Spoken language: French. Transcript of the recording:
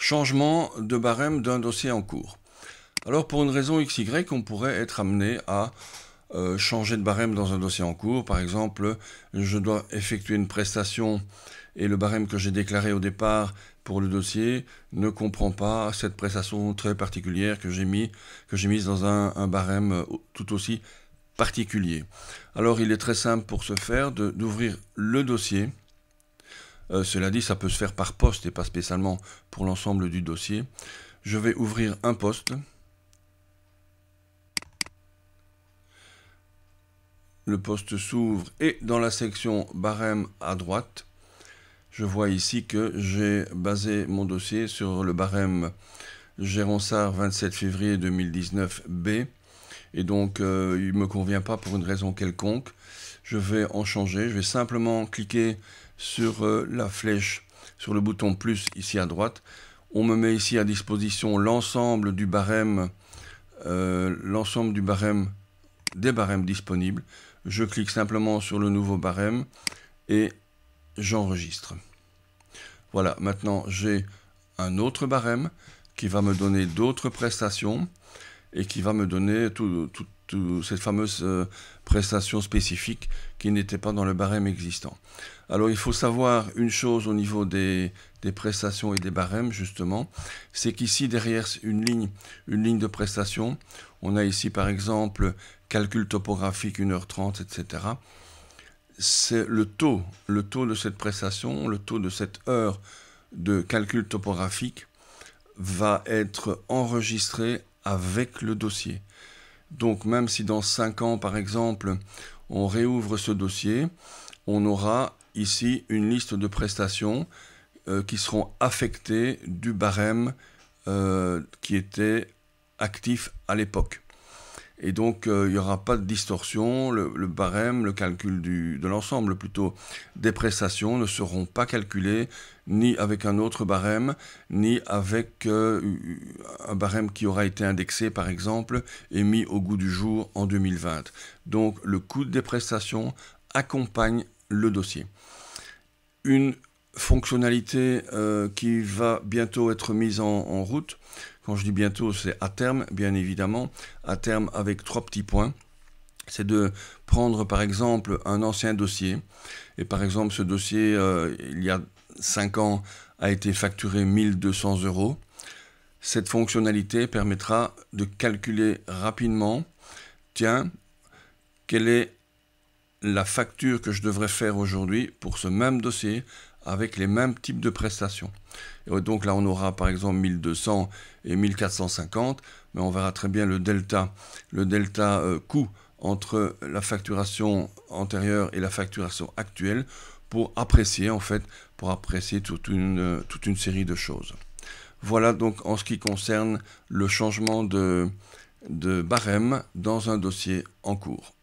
Changement de barème d'un dossier en cours. Alors pour une raison XY, on pourrait être amené à changer de barème dans un dossier en cours. Par exemple, je dois effectuer une prestation et le barème que j'ai déclaré au départ pour le dossier ne comprend pas cette prestation très particulière que j'ai mise dans un barème tout aussi particulier. Alors il est très simple pour ce faire d'ouvrir le dossier. Cela dit, ça peut se faire par poste et pas spécialement pour l'ensemble du dossier. Je vais ouvrir un poste. Le poste s'ouvre et dans la section barème à droite, je vois ici que j'ai basé mon dossier sur le barème Géronsard 27 février 2019 B. Et donc, il ne me convient pas pour une raison quelconque. Je vais en changer. Je vais simplement cliquer sur la flèche, sur le bouton plus ici à droite. On me met ici à disposition l'ensemble du barème, des barèmes disponibles. Je clique simplement sur le nouveau barème et j'enregistre. Voilà, maintenant j'ai un autre barème qui va me donner d'autres prestations et qui va me donner toute cette fameuse prestation spécifique qui n'était pas dans le barème existant. Alors il faut savoir une chose au niveau des prestations et des barèmes justement, c'est qu'ici derrière une ligne de prestation, on a ici par exemple calcul topographique 1h30, etc. C'est le taux de cette prestation, le taux de cette heure de calcul topographique va être enregistré avec le dossier. Donc même si dans 5 ans, par exemple, on réouvre ce dossier, on aura ici une liste de prestations qui seront affectées du barème qui était actif à l'époque. Et donc, il n'y aura pas de distorsion, le barème, le calcul de l'ensemble plutôt des prestations ne seront pas calculés ni avec un autre barème, ni avec un barème qui aura été indexé par exemple et mis au goût du jour en 2020. Donc, le coût des prestations accompagne le dossier. Une fonctionnalité qui va bientôt être mise en route. Quand je dis bientôt, c'est à terme, bien évidemment, à terme avec 3 petits points. C'est de prendre par exemple un ancien dossier, et par exemple ce dossier, il y a 5 ans, a été facturé 1200 €. Cette fonctionnalité permettra de calculer rapidement, tiens, quelle est la facture que je devrais faire aujourd'hui pour ce même dossier avec les mêmes types de prestations. Et donc là, on aura par exemple 1200 et 1450, mais on verra très bien le delta coût entre la facturation antérieure et la facturation actuelle pour apprécier toute une série de choses. Voilà donc en ce qui concerne le changement de barème dans un dossier en cours.